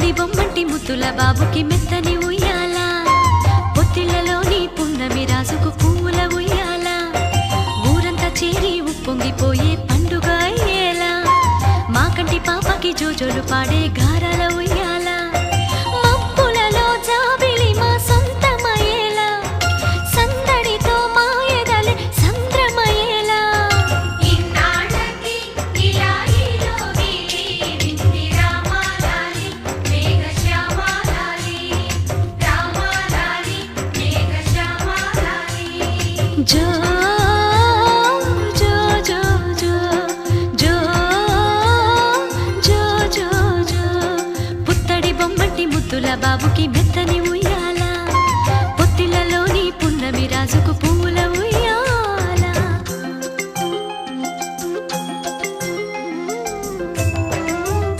పుత్తడి బొమ్మంటి ముద్దుల బాబుకి మెత్తని ఉయ్యాల పొత్తిళ్లలోని పున్నమి రాజుకు పువ్వుల ఉయ్యాల ఊరంతా చేరి ఉప్పొంగిపోయే పండుగ అయ్యేలా మా కంటి పాపకి జోజోలు పాడే గారాల ఉయ్యాల మబ్బులలో జాబిలి మా సొంతమయ్యేలా సందడితో మా ఎదలే సంద్రమయ్యేలా ఇన్నాళ్ళకి ఇలాయిలో గిలి వింది రామాలాలి మేఘశ్యామాలాలి రామాలాలి మేఘశ్యామాలాలి జో జో జో జో జో జో జో జో పుత్తడి బొమ్మంటి ముద్దుల బాబుకి మెత్తని